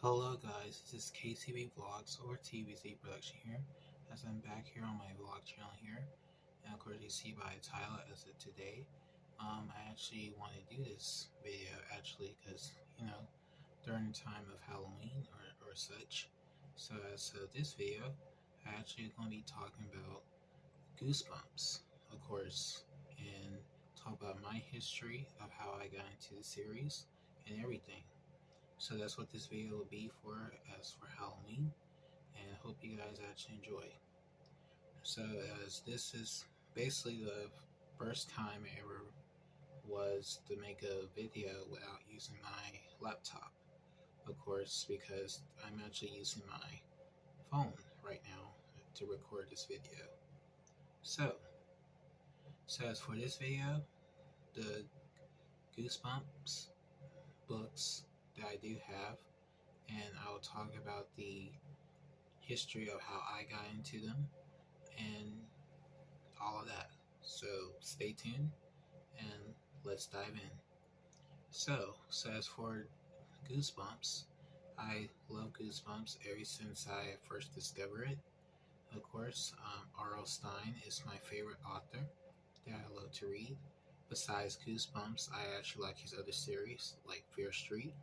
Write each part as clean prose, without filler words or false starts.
Hello guys, this is KCB Vlogs or TVZ Production here, as I'm back here on my vlog channel here, and of course you see by the title as of today, I actually want to do this video because, during the time of Halloween or such, so this video, I actually going to be talking about Goosebumps, of course, and talk about my history of how I got into the series and everything. So that's what this video will be for as for Halloween, and I hope you guys actually enjoy. So as this is basically the first time I ever was to make a video without using my laptop, of course, because I'm actually using my phone right now to record this video. So as for this video, the Goosebumps books that I do have, and I will talk about the history of how I got into them and all of that. So stay tuned and let's dive in. So as for Goosebumps, I love Goosebumps ever since I first discovered it. Of course, R.L. Stine is my favorite author that I love to read. Besides Goosebumps, I actually like his other series like Fear Street.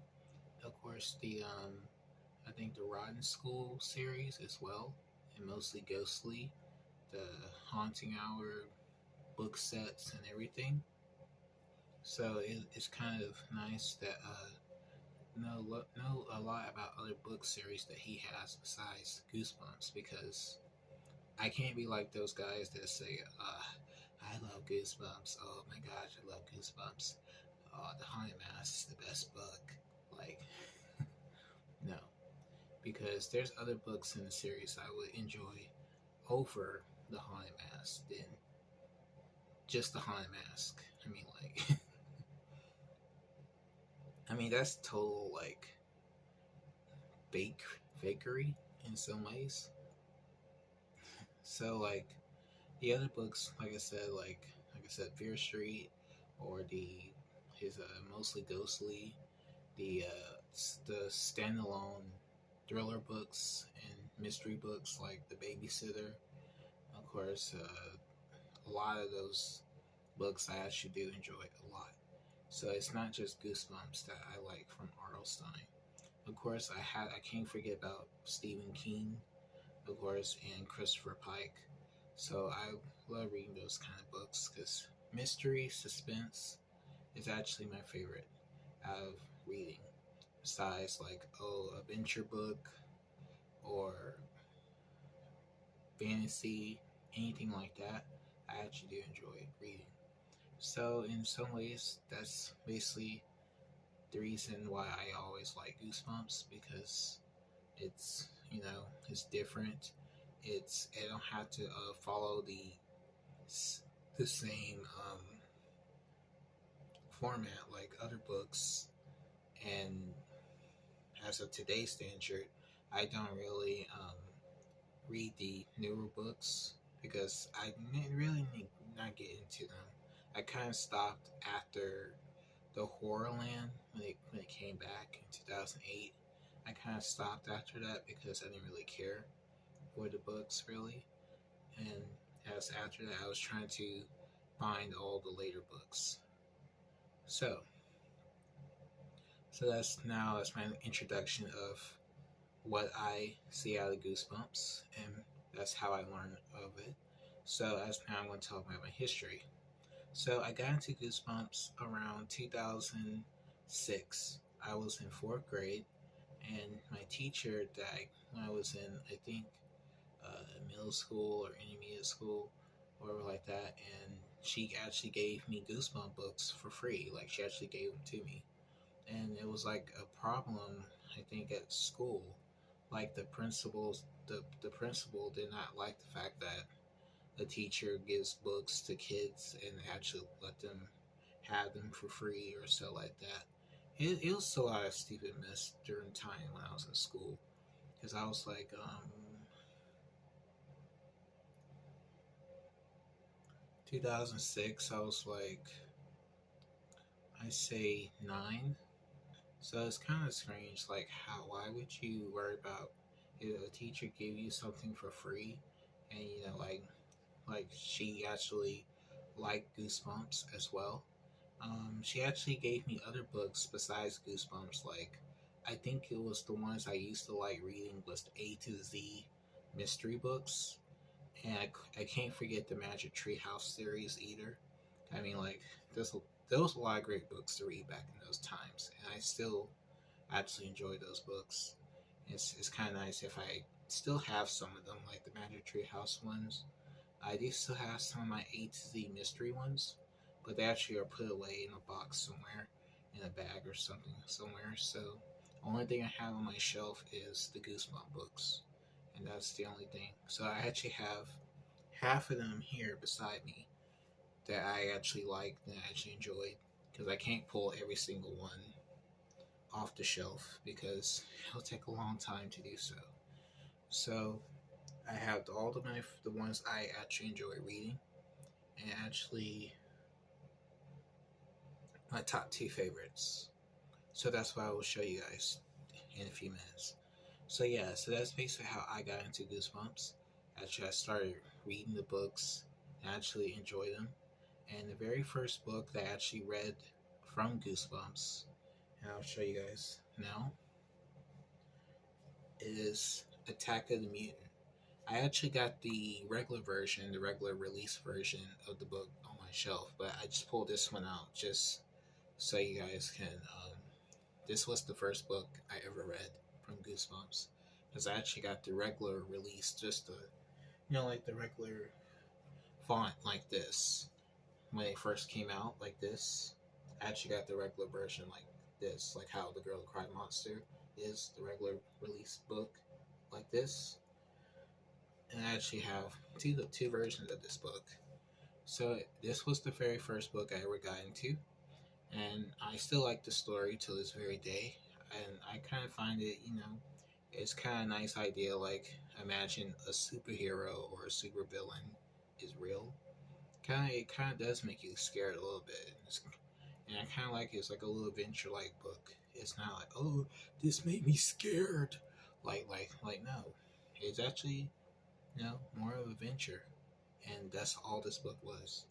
Of course, I think the Rotten School series as well, and mostly Ghostly, the Haunting Hour book sets and everything. So it's kind of nice that know a lot about other book series that he has besides Goosebumps, because I can't be like those guys that say, I love Goosebumps. Oh my gosh, I love Goosebumps. Oh, The Haunted Mask is the best book. Like, no. Because there's other books in the series I would enjoy over The Haunted Mask than just The Haunted Mask. I mean, like, that's total, like, fakery in some ways. So, like, the other books, like I said, Fear Street, or his mostly ghostly, the standalone thriller books and mystery books like The Babysitter. Of course, a lot of those books I actually do enjoy a lot. So it's not just Goosebumps that I like from R.L. Stine. Of course, I can't forget about Stephen King, of course, and Christopher Pike. So I love reading those kind of books because mystery, suspense is actually my favorite out of reading. Besides, like, adventure book or fantasy, anything like that, I actually do enjoy reading. So in some ways, that's basically the reason why I always like Goosebumps, because it's different. I don't have to follow the same format like other books, and as of today's standard, I don't really read the newer books because I really need not get into them. I kind of stopped after the Horrorland when it came back in 2008. I kind of stopped after that because I didn't really care for the books really, and as after that I was trying to find all the later books. So that's my introduction of what I see out of Goosebumps, and that's how I learned of it. So as now I'm going to talk about my history. So I got into Goosebumps around 2006. I was in fourth grade, and my teacher when I was in, I think, middle school or intermediate school, or like that, and she actually gave me Goosebump books for free. Like, she actually gave them to me, and it was like a problem, I think, at school. Like, the principal did not like the fact that a teacher gives books to kids and actually let them have them for free or so like that. It was a lot of stupid mess during time when I was in school, because I was like 2006, I was like, I say 9. So it's kind of strange. Like, why would you worry about if a teacher give you something for free, and like she actually liked Goosebumps as well. She actually gave me other books besides Goosebumps. Like, I think it was the ones I used to like reading was the A to Z mystery books, and I can't forget the Magic Treehouse series either. I mean, like, there's a, there was a lot of great books to read back in those times, and I still absolutely enjoy those books. It's kind of nice if I still have some of them, like the Magic Treehouse ones. I do still have some of my A to Z mystery ones, but they actually are put away in a box somewhere, in a bag or something somewhere. So, only thing I have on my shelf is the Goosebump books, and that's the only thing. So I actually have half of them here beside me that I actually like, that I actually enjoyed, because I can't pull every single one off the shelf because it'll take a long time to do so. So I have all the ones I actually enjoy reading, and actually my top two favorites. So that's what I will show you guys in a few minutes. So yeah, so that's basically how I got into Goosebumps. Actually, I started reading the books and actually enjoy them. And the very first book that I actually read from Goosebumps, and I'll show you guys now, is Attack of the Mutant. I actually got the regular version, the regular release version of the book on my shelf, but I just pulled this one out just so you guys can. This was the first book I ever read from Goosebumps, because I actually got the regular release, just the, like the regular font like this when it first came out, like this. I actually got the regular version like this, like how The Girl Who Cried Monster is the regular release book, like this. And I actually have two versions of this book. So this was the very first book I ever got into, and I still like the story to this very day. And I kind of find it, it's kind of a nice idea. Like, imagine a superhero or a supervillain is real. It kind of does make you scared a little bit. And I kind of like it's like a little adventure like book. It's not like, oh, this made me scared. Like no, it's actually, more of an adventure, and that's all this book was.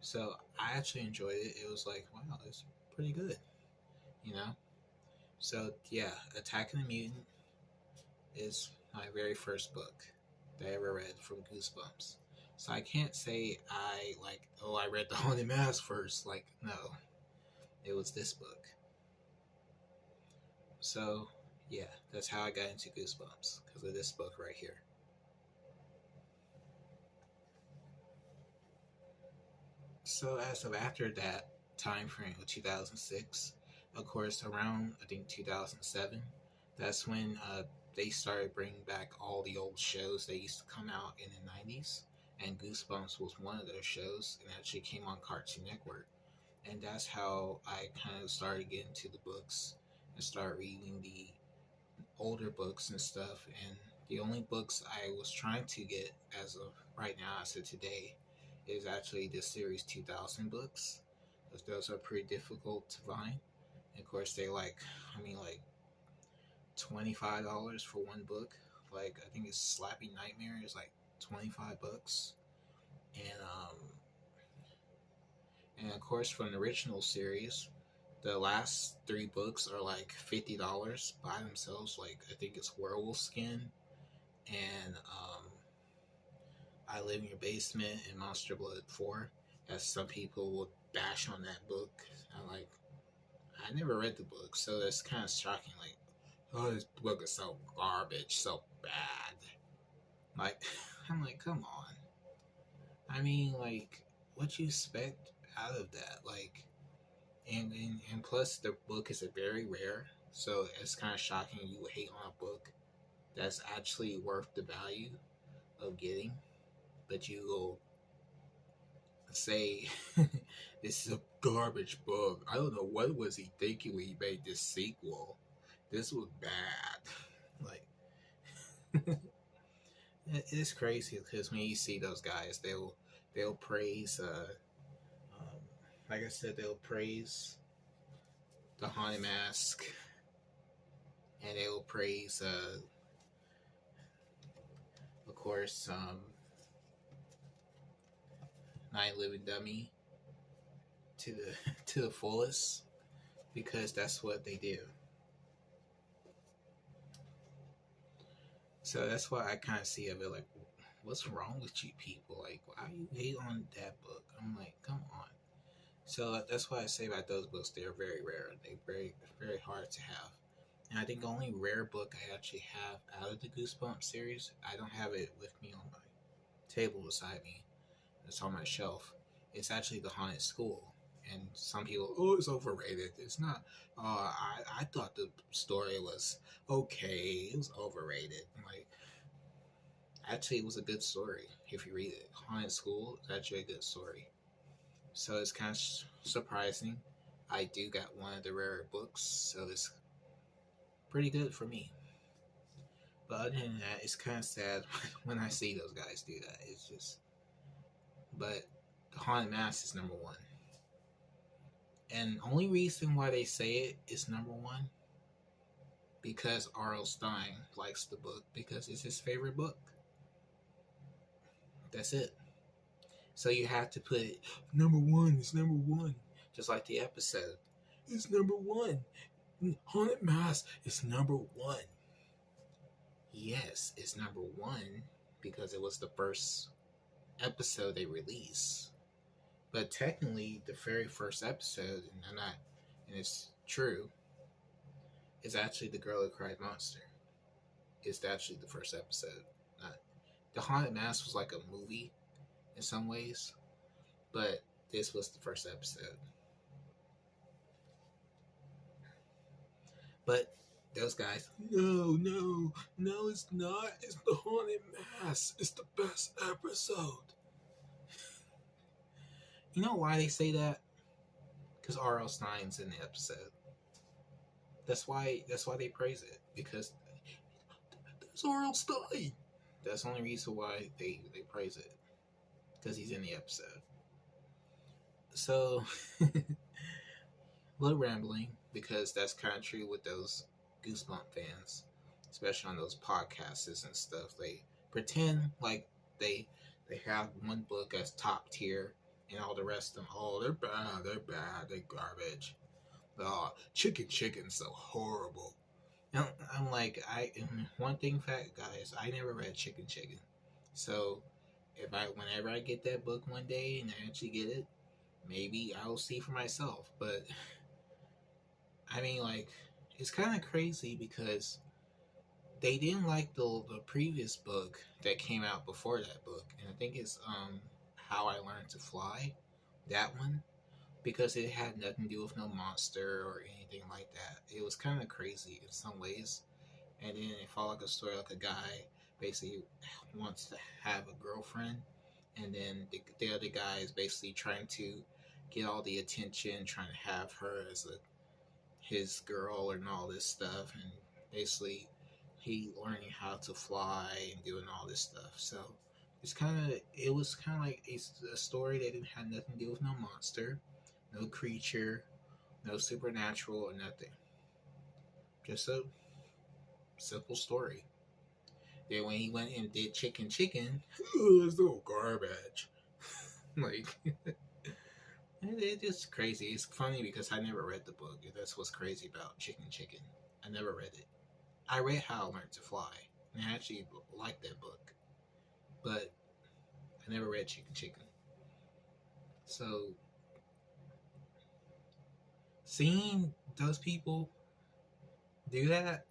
So I actually enjoyed it. It was like, wow, it's pretty good, you know. So yeah, Attacking the Mutant is my very first book that I ever read from Goosebumps. So I can't say I like, oh, I read The Haunted Mask first. Like, no, it was this book. So yeah, that's how I got into Goosebumps, because of this book right here. So as of after that time frame of 2006, of course, around I think 2007, that's when they started bringing back all the old shows that used to come out in the 90s, and Goosebumps was one of those shows, and actually came on Cartoon Network. And that's how I kind of started getting to the books and start reading the older books and stuff. And the only books I was trying to get as of right now, as of today, is actually the Series 2000 books. Those are pretty difficult to find. And of course, they like $25 for one book. Like, I think it's Slappy Nightmare is like $25. And and of course, from the original series, the last three books are like $50 by themselves. Like, I think it's Werewolf Skin and I Live in Your Basement and Monster Blood 4. As some people will bash on that book. I never read the book, so that's kind of shocking. Like, oh, this book is so garbage, so bad. Like, I'm like, come on. I mean, like, what you expect out of that? Like, and plus the book is a very rare, so it's kind of shocking you would hate on a book that's actually worth the value of getting, but you will say this is a garbage book. I don't know what was he thinking when he made this sequel. This was bad. Like, it's crazy because when you see those guys, they'll praise. Um, like I said, they'll praise the Haunted Mask, and they will praise, of course, Night Living Dummy to the to the fullest, because that's what they do. So that's why I kind of see of it like, what's wrong with you people? Like, why you hate on that book? I'm like, come on. So that's why I say about those books, they're very rare. They're very hard to have. And I think the only rare book I actually have out of the Goosebumps series, I don't have it with me on my table beside me. It's on my shelf. It's actually The Haunted School. And some people, oh, it's overrated. It's not. I thought the story was okay. It was overrated. Like, actually, it was a good story if you read it. Haunted School is actually a good story. So it's kind of surprising. I do got one of the rare books, so it's pretty good for me. But other than that, it's kind of sad when I see those guys do that. It's just, but the Haunted Mask is number one, and only reason why they say it is number one because R.L. Stine likes the book because it's his favorite book. That's it. So you have to put number one. It's number one, just like the episode. It's number one. Haunted Mask is number one. Yes, it's number one because it was the first episode they released. But technically, the very first episode, and it's true, is actually The Girl Who Cried Monster. It's actually the first episode. Not, the Haunted Mask was like a movie in some ways, but this was the first episode. But those guys, no, it's not. It's the Haunted Mask. It's the best episode. You know why they say that? Because R.L. Stine's in the episode. That's why they praise it. Because there's R.L. Stine. That's the only reason why they praise it. Because he's in the episode. So, a little rambling. Because that's kind of true with those Goosebump fans. Especially on those podcasts and stuff. They pretend like they have one book as top tier. And all the rest of them, oh, they're bad, they're garbage. Oh, Chicken's so horrible. And I'm like, one thing fact, guys, I never read Chicken. So, whenever I get that book one day and I actually get it, maybe I'll see for myself. But, I mean, like, it's kind of crazy because they didn't like the previous book that came out before that book. And I think it's, How I Learned to Fly, that one, because it had nothing to do with no monster or anything like that. It was kind of crazy in some ways, and then it followed like a story like a guy basically wants to have a girlfriend, and then the other guy is basically trying to get all the attention, trying to have her as his girl and all this stuff, and basically he learning how to fly and doing all this stuff. So it was kind of like a story that didn't have nothing to do with no monster, no creature, no supernatural or nothing. Just a simple story. Then when he went and did Chicken, it's no garbage. Like, it's just crazy. It's funny because I never read the book. That's what's crazy about Chicken. I never read it. I read How I Learned to Fly, and I actually liked that book. But I never read Chicken. So, seeing those people do that,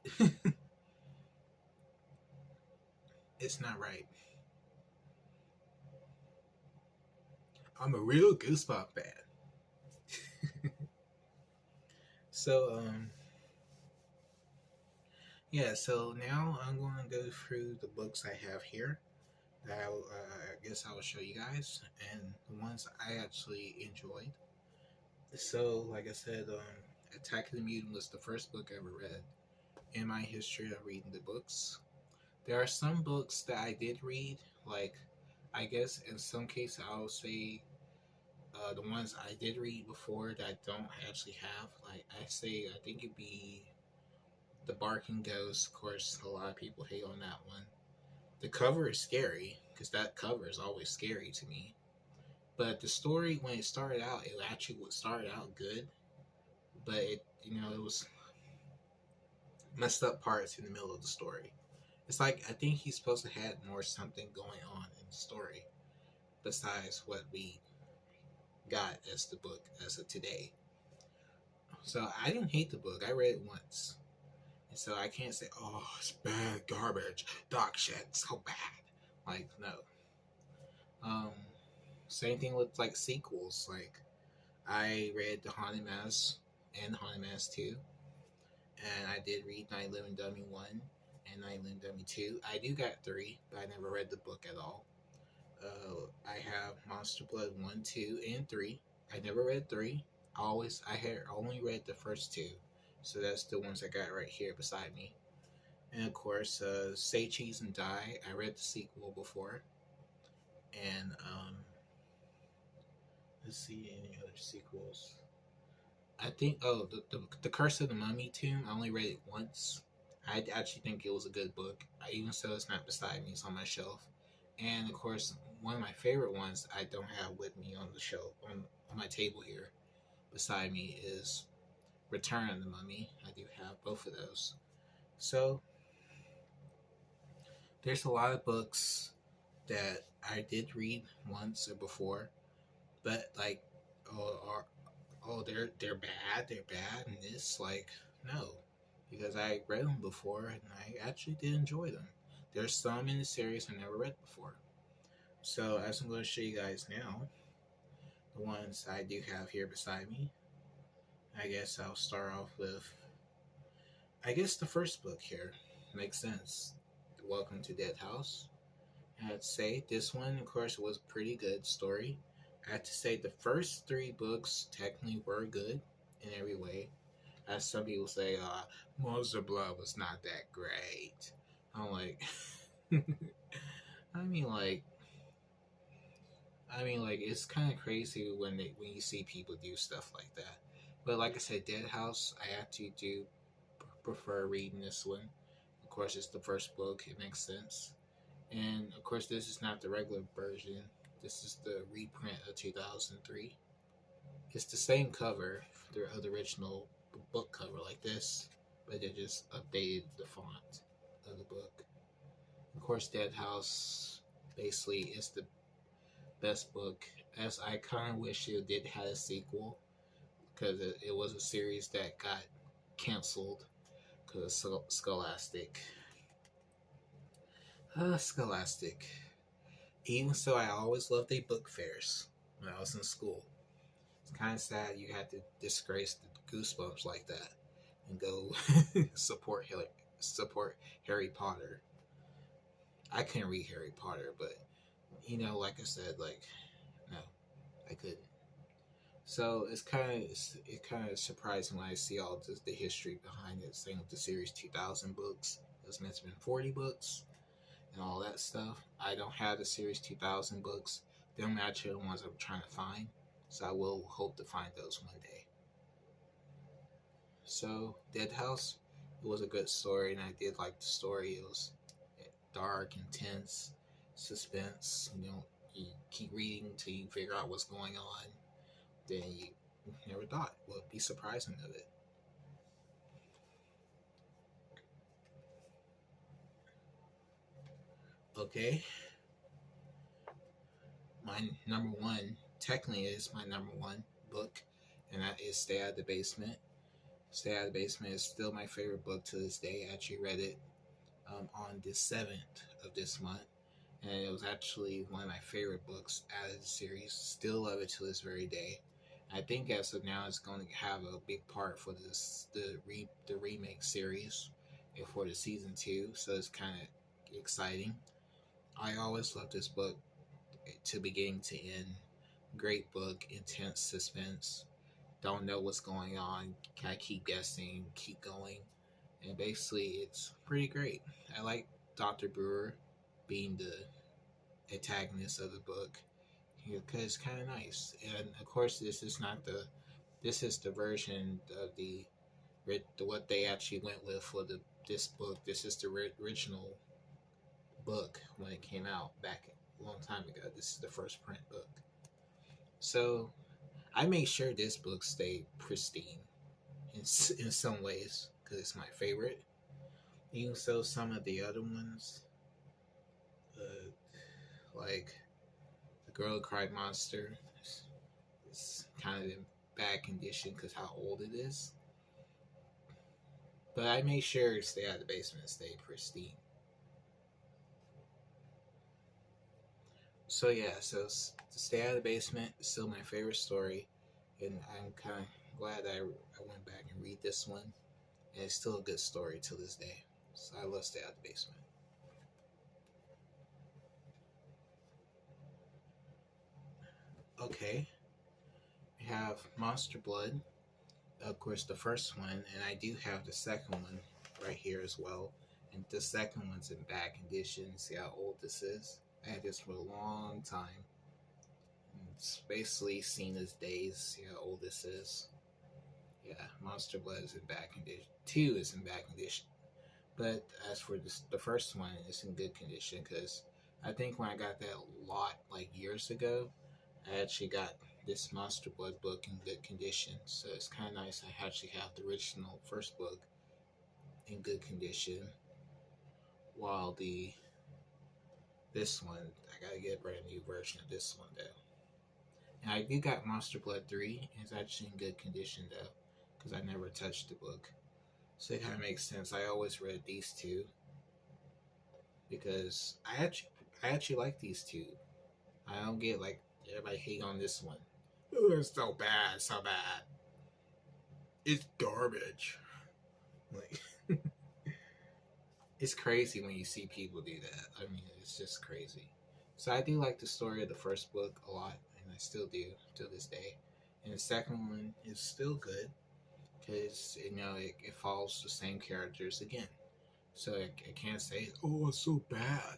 it's not right. I'm a real Goosebump fan. So, yeah, so now I'm going to go through the books I have here that I guess I will show you guys, and the ones I actually enjoyed. So, like I said, Attack of the Mutant was the first book I ever read in my history of reading the books. There are some books that I did read, like, I guess in some cases I'll say The ones I did read before that I don't actually have, like I think it'd be The Barking Ghost. Of course, a lot of people hate on that one. The cover is scary because that cover is always scary to me. But the story, when it started out, it actually started out good, but it was messed up parts in the middle of the story. It's like I think he's supposed to have more something going on in the story besides what we got as the book as of today. So I didn't hate the book. I read it once. And so I can't say, oh, it's bad garbage, dog shit, so bad. Like, no. Um, Same thing with like sequels. Like, I read The Haunted Mass and The Haunted Mass 2. And I did read Night Living Dummy 1 and Night Living Dummy 2. I do got 3, but I never read the book at all. I have Monster Blood 1, 2, and 3. I never read 3. I had only read the first 2. So that's the ones I got right here beside me. And of course, Say Cheese and Die. I read the sequel before. And let's see any other sequels. I think the Curse of the Mummy Tomb. I only read it once. I actually think it was a good book. Even so, it's not beside me. It's on my shelf. And of course, one of my favorite ones I don't have with me on the shelf on my table here beside me is Return of the Mummy. I do have both of those. So there's a lot of books that I did read once or before, but like, they're bad, and it's like, no, because I read them before and I actually did enjoy them. There's some in the series I never read before. So as I'm going to show you guys now, the ones I do have here beside me, I guess I'll start off with, I guess the first book here makes sense. Welcome to Dead House. I have to say, this one, of course, was a pretty good story. I have to say, the first 3 books technically were good in every way. As some people say, Monster Blood was not that great. I'm like, I mean, like, it's kind of crazy when you see people do stuff like that. But like I said, Dead House, I actually do prefer reading this one. Of course, it's the first book; it makes sense. And of course, this is not the regular version. This is the reprint of 2003. It's the same cover, the original book cover like this, but they just updated the font of the book. Of course, Dead House basically is the best book. As I kind of wish it did have a sequel, because it was a series that got canceled because Scholastic. Scholastic. Even so, I always loved their book fairs when I was in school. It's kind of sad you had to disgrace the Goosebumps like that and go support Harry Potter. I couldn't read Harry Potter, but like I said, like, no, I couldn't. So it's kind of surprising when I see all the history behind it. Same with the series 2000 books. It was meant to be 40 books and all that stuff. I don't have the series 2000 books. Them actually the ones I'm trying to find. So I will hope to find those one day. So Dead House, it was a good story, and I did like the story. It was dark, intense, suspense. You keep reading until you figure out what's going on. Then you never thought would be surprising of it. Okay, my number one technically is my number one book, and that is Stay Out of the Basement. Stay Out of the Basement is still my favorite book to this day. I actually read it on the 7th of this month, and it was actually one of my favorite books out of the series. Still love it to this very day. I think as of now, it's going to have a big part for the remake series and for the season 2. So it's kind of exciting. I always loved this book to beginning to end. Great book, intense suspense. Don't know what's going on. Kind of keep guessing, keep going, and basically it's pretty great. I like Dr. Brewer being the antagonist of the book. because it's kind of nice. And of course, this is not the this is the version of what they actually went with for this book. This is the original book when it came out back a long time ago. This is the first print book. So I make sure this book stayed pristine in some ways because it's my favorite. Even so, some of the other ones, uh, like The Girl Who Cried Monster, is kind of in bad condition because how old it is. But I made sure to stay out of the basement and stay pristine. So yeah, so to stay out of the basement is still my favorite story, and I'm kind of glad that I went back and read this one, and it's still a good story to this day. So I love Stay Out of the Basement. Okay, we have Monster Blood, of course, the first one, and I do have the second one right here as well. And the second one's in bad condition. See how old this is? I had this for a long time. It's basically seen as days. See how old this is? Yeah, Monster Blood is in bad condition. 2 is in bad condition. But as for the first one, it's in good condition because I think when I got that lot like years ago, I actually got this Monster Blood book in good condition. So it's kind of nice. I actually have the original first book in good condition, while this one I gotta get a brand new version of this one though. And I do got Monster Blood 3. It's actually in good condition though, because I never touched the book. So it kind of makes sense. I always read these two because I actually like these two. I don't get like everybody hate on this one. Oh, it's so bad, so bad. It's garbage. Like it's crazy when you see people do that. I mean, it's just crazy. So I do like the story of the first book a lot, and I still do to this day. And the second one is still good because it follows the same characters again. So I can't say, oh, it's so bad.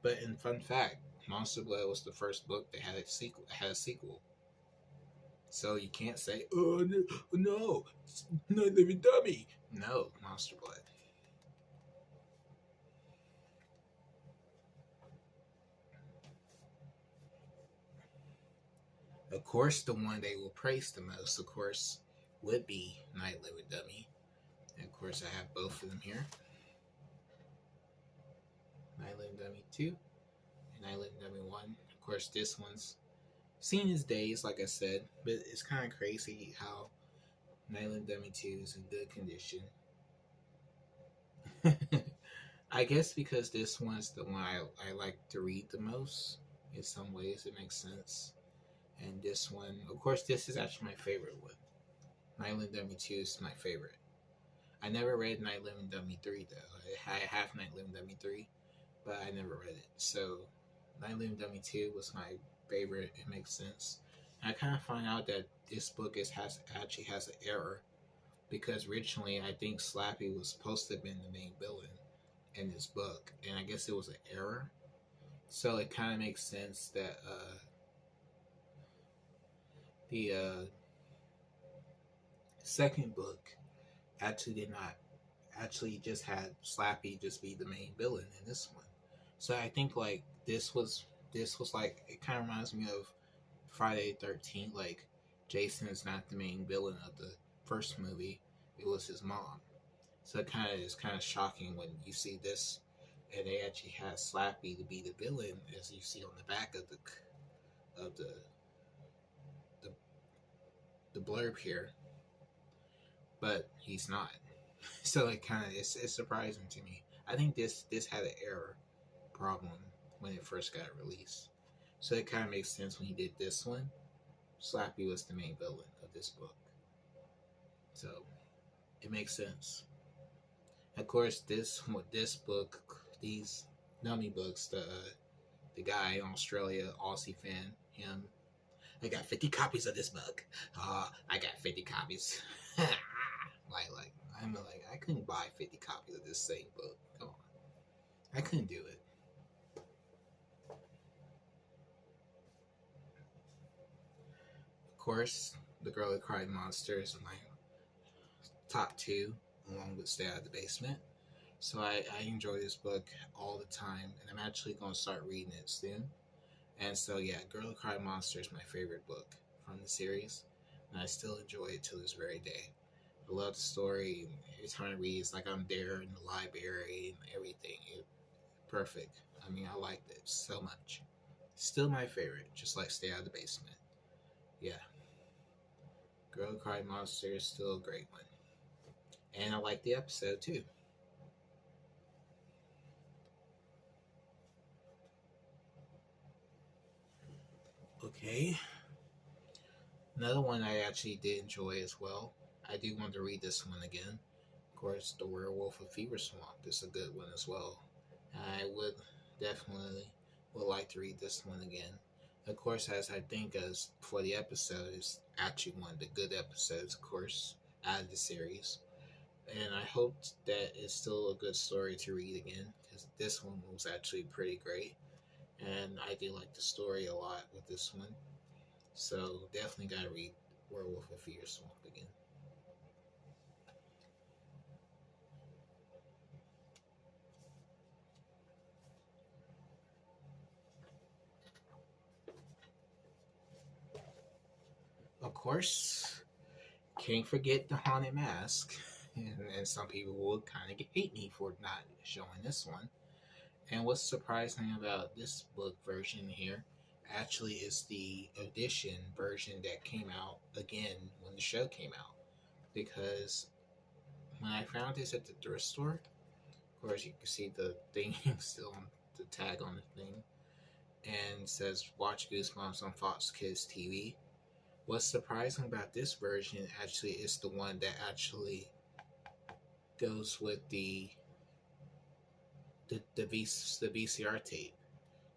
But in fun fact, Monster Blood was the first book that had a sequel. So you can't say, oh no, it's not living dummy. No, Monster Blood. Of course, the one they will praise the most, of course, would be Night Living Dummy. And of course, I have both of them here. Night Living Dummy 2 and Night Living Dummy 1. Of course, this one's seen his days, like I said, but it's kind of crazy how Night Living Dummy 2 is in good condition. I guess because this one's the one I like to read the most. In some ways, it makes sense. And this one, of course, this is actually my favorite one. Night Living Dummy 2 is my favorite. I never read Night Living Dummy 3, though. I have Night Living Dummy 3, but I never read it. So, Night Living Dummy 2 was my favorite. It makes sense. And I kind of find out that this book actually has an error because originally I think Slappy was supposed to have been the main villain in this book, and I guess it was an error. So it kind of makes sense that the second book actually did not actually just had Slappy just be the main villain in this one. So I think like this was like it kind of reminds me of Friday the 13th. Like Jason is not the main villain of the first movie; it was his mom. So it is kind of shocking when you see this, and they actually had Slappy to be the villain, as you see on the back of the the blurb here, but he's not. So it's surprising to me. I think this had an error problem when it first got released, so it kind of makes sense when he did this one. Slappy was the main villain of this book, so it makes sense. Of course, this book, these dummy books, the guy in Australia, Aussie fan, him. I got 50 copies of this book. I got 50 copies. like I couldn't buy 50 copies of this same book. Come on, I couldn't do it. course, The Girl Who Cried Monster is my top two, along with Stay Out of the Basement. So I enjoy this book all the time, and I'm actually going to start reading it soon. And so, yeah, Girl Who Cried Monster is my favorite book from the series, and I still enjoy it to this very day. I love the story. Every time I read, it's like I'm there in the library and everything. Perfect. I mean, I liked it so much. Still my favorite, just like Stay Out of the Basement. Yeah, Girl Who Cried Monster is still a great one. And I like the episode too. Okay, another one I actually did enjoy as well. I do want to read this one again. Of course, The Werewolf of Fever Swamp is a good one as well. I would definitely would like to read this one again. Of course, as I think as for the episode, it's actually one of the good episodes, of course, out of the series. And I hope that it's still a good story to read again because this one was actually pretty great. And I do like the story a lot with this one. So definitely got to read Werewolf of Fear Swamp again. Of course, can't forget the Haunted Mask. And some people will kind of hate me for not showing this one. And what's surprising about this book version here actually is the edition version that came out again when the show came out. Because when I found this at the thrift store, of course you can see the thing still on the tag on the thing, and it says watch Goosebumps on Fox Kids TV. What's surprising about this version actually is the one that actually goes with the VCR tape.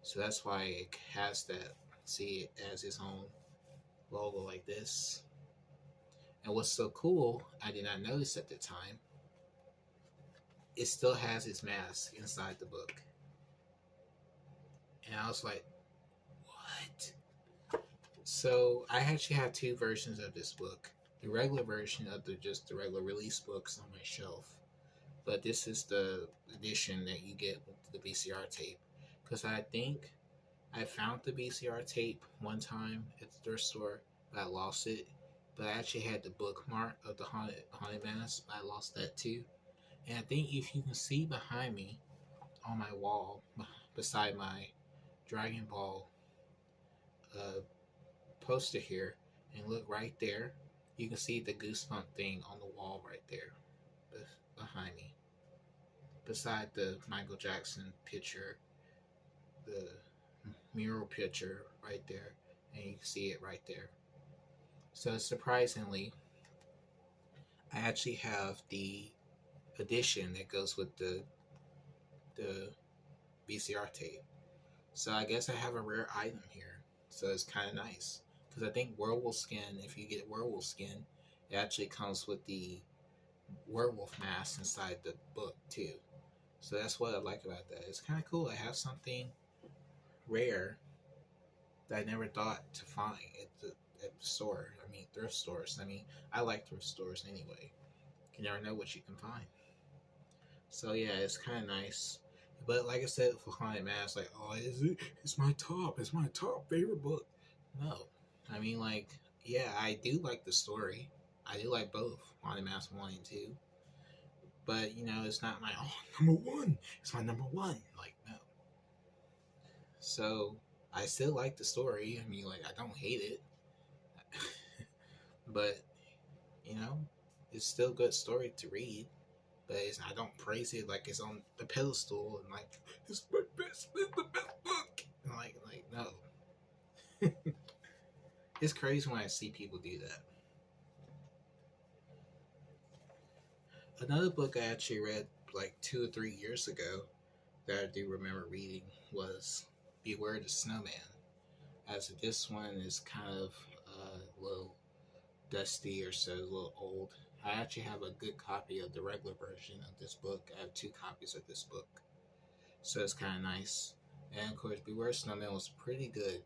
So that's why it has that. See it as its own logo like this. And what's so cool, I did not notice at the time, it still has its mask inside the book. And I was like, what? So I actually have two versions of this book. The regular version of the regular release books on my shelf. But this is the edition that you get with the VCR tape. Because I think I found the VCR tape one time at the thrift store, but I lost it. But I actually had the bookmark of the haunted mask, but I lost that too. And I think if you can see behind me on my wall, beside my Dragon Ball uh, poster here, and look right there, you can see the goosebump thing on the wall right there behind me. Beside the Michael Jackson picture, the mural picture right there, and you can see it right there. So surprisingly, I actually have the edition that goes with the VCR tape. So I guess I have a rare item here. So it's kind of nice because I think werewolf skin. If you get werewolf skin, it actually comes with the werewolf mask inside the book too. So that's what I like about that. It's kind of cool. I have something rare that I never thought to find at the store. I mean, thrift stores. I mean, I like thrift stores anyway. You never know what you can find. So yeah, it's kind of nice. But like I said, for Haunted Mask, like, oh, is it? It's my top. It's my top favorite book. No, I mean, like, yeah, I do like the story. I do like both Haunted Mask 1 and 2. But you know, it's not my number one. It's my number one. Like, no. So I still like the story. I mean, like, I don't hate it. But you know, it's still a good story to read. But I don't praise it like it's on the pedestal and like it's the best book. And like no, it's crazy when I see people do that. Another book I actually read like 2 or 3 years ago that I do remember reading was Beware the Snowman. As this one is kind of a little dusty or so, a little old. I actually have a good copy of the regular version of this book. I have 2 copies of this book. So it's kind of nice. And of course, Beware Snowman was pretty good.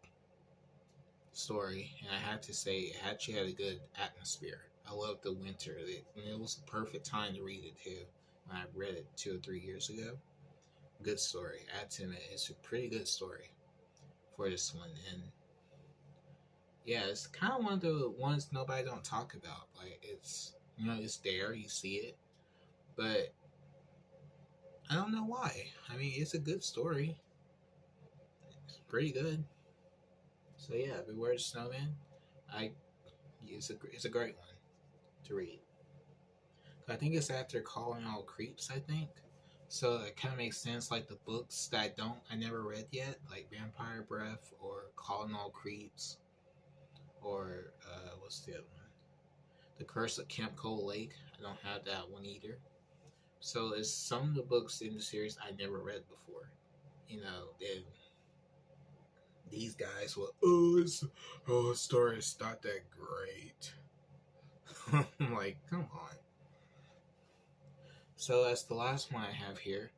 story, and I have to say it actually had a good atmosphere. I loved the winter. It was the perfect time to read it too. When I read it 2 or 3 years ago, good story. I have to admit, it's a pretty good story for this one, and yeah, it's kind of one of the ones nobody don't talk about. Like it's it's there, you see it, but I don't know why. I mean, it's a good story. It's pretty good. So yeah, Beware the Snowman. I it's a great one to read. I think it's after Calling All Creeps. I think so. It kind of makes sense. Like the books that I never read yet, like Vampire Breath or Calling All Creeps, or what's the other one? The Curse of Camp Cold Lake. I don't have that one either. So it's some of the books in the series I never read before. And these guys will, story is not that great. I'm like, come on. So that's the last one I have here.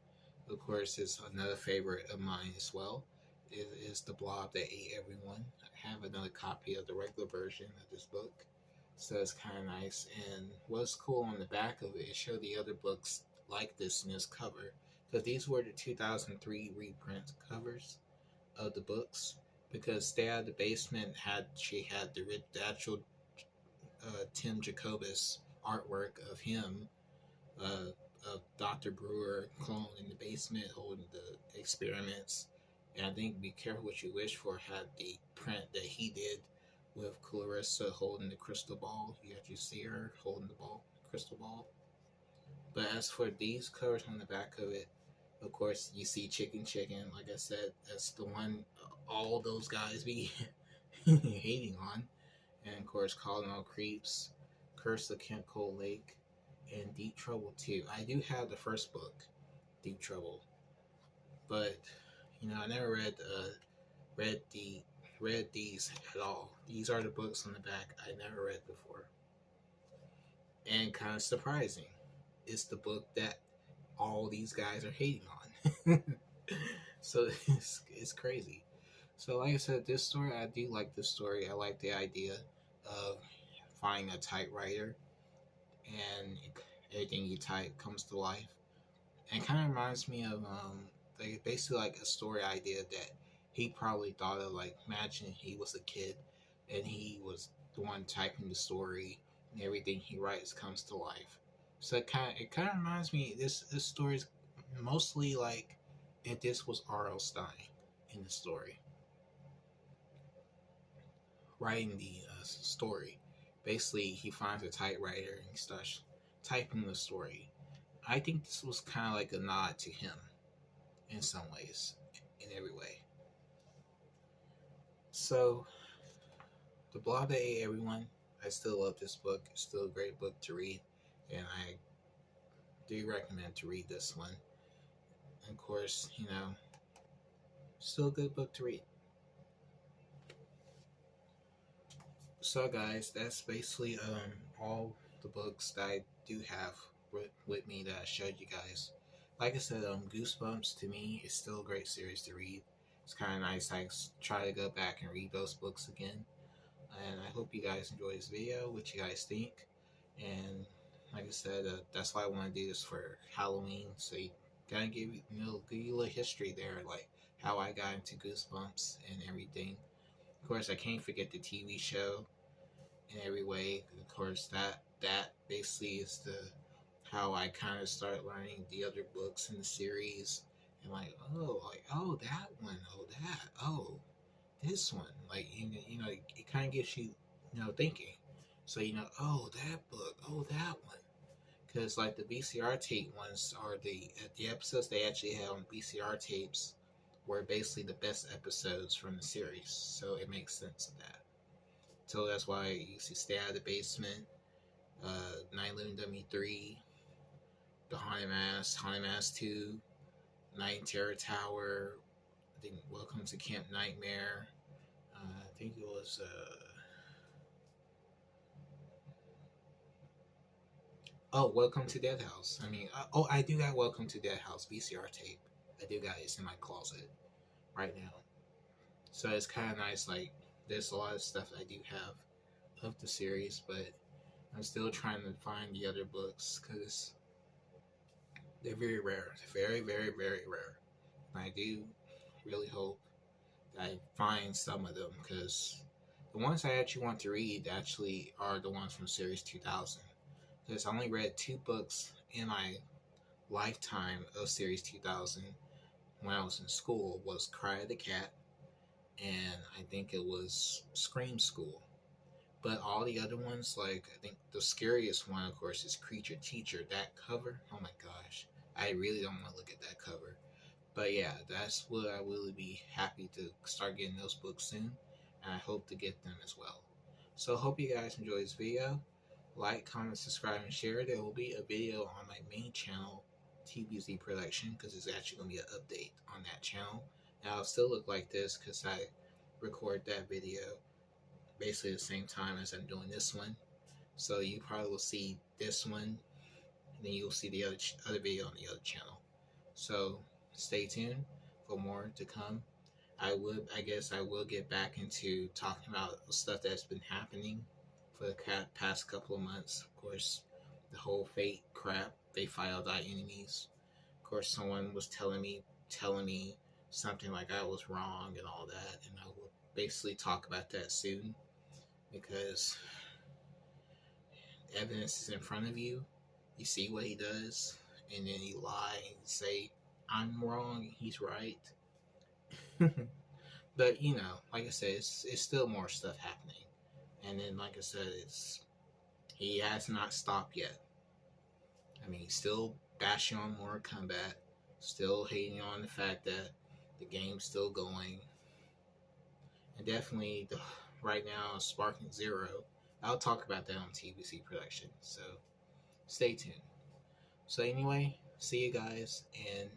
Of course, is another favorite of mine as well. It is The Blob That Ate Everyone. I have another copy of the regular version of this book. So it's kind of nice. And what's cool on the back of it, it showed the other books like this in this cover. Because these were the 2003 reprint covers of the books. Because Stay Out of the Basement had the actual Tim Jacobus artwork of him, uh, of Dr. Brewer clone in the basement holding the experiments. And I think Be Careful What You Wish For had the print that he did with Clarissa holding the crystal ball. You actually see her holding the crystal ball. But as for these covers on the back of it, of course, you see Chicken Chicken. Like I said, that's the one all those guys be hating on. And of course, Calling All Creeps, Curse of Camp Cold Lake, and Deep Trouble 2. I do have the first book, Deep Trouble, but I never read these at all. These are the books on the back I never read before, and kind of surprising. It's the book that all these guys are hating on. So it's crazy. So like I said, this story, I do like this story. I like the idea of finding a typewriter and everything you type comes to life. And it kind of reminds me of basically like a story idea that he probably thought of. Like, imagine he was a kid and he was the one typing the story, and everything he writes comes to life. So it kind of reminds me. This story is mostly like if this was R.L. Stein in the story, writing the story. Basically, he finds a typewriter and he starts typing the story. I think this was kind of like a nod to him in some ways, in every way. So, The Blob That Ate Everyone, I still love this book. It's still a great book to read, and I do recommend to read this one. And of course, still a good book to read. So, guys, that's basically all the books that I do have with me that I showed you guys. Like I said, Goosebumps to me is still a great series to read. It's kind of nice. I try to go back and read those books again. And I hope you guys enjoy this video. What you guys think? And like I said, that's why I want to do this for Halloween. So you kind of give you a little history there, like how I got into Goosebumps and everything. Of course, I can't forget the TV show in every way. Of course, that basically is the how I kind of start learning the other books in the series, and oh that one, this one, like it kind of gets you thinking. So oh that book, oh that one, because like the VCR tape ones are the episodes they actually have on VCR tapes were basically the best episodes from the series, so it makes sense of that. So that's why you see Stay Out of the Basement, Night Living Dummy 3, The Haunted Mask 2, Night in Terror Tower, I think Welcome to Camp Nightmare, I think it was, Welcome to Dead House. I do got Welcome to Dead House VCR tape. I do got it. It's in my closet right now. So it's kind of nice, like, there's a lot of stuff I do have of the series, but I'm still trying to find the other books because they're very rare. They're very, very, very rare. And I do really hope that I find some of them because the ones I actually want to read actually are the ones from Series 2000. Because I only read two books in my lifetime of Series 2000 when I was in school was Cry of the Cat and I think it was Scream School. But all the other ones, like I think the scariest one, of course, is Creature Teacher. That cover, oh my gosh, I really don't want to look at that cover. But yeah, that's what I will be happy to start getting those books soon, and I hope to get them as well. So hope you guys enjoy this video. Like, comment, subscribe, and share. There will be a video on my main channel, TBZ Production, because it's actually going to be an update on that channel. And I'll still look like this because I record that video basically the same time as I'm doing this one. So you probably will see this one, and then you'll see the other video on the other channel. So stay tuned for more to come. I guess I will get back into talking about stuff that's been happening for the past couple of months. Of course, the whole fate crap, they filed our enemies. Of course, someone was telling me something like I was wrong and all that, and I will basically talk about that soon because evidence is in front of you. You see what he does, and then you lie and say, I'm wrong, he's right. But, you know, like I said, it's still more stuff happening. And then, like I said, he has not stopped yet. I mean, he's still bashing on Mortal Kombat, still hating on the fact that the game's still going. And definitely, right now, Sparking Zero. I'll talk about that on TBC Production, so stay tuned. So anyway, see you guys, and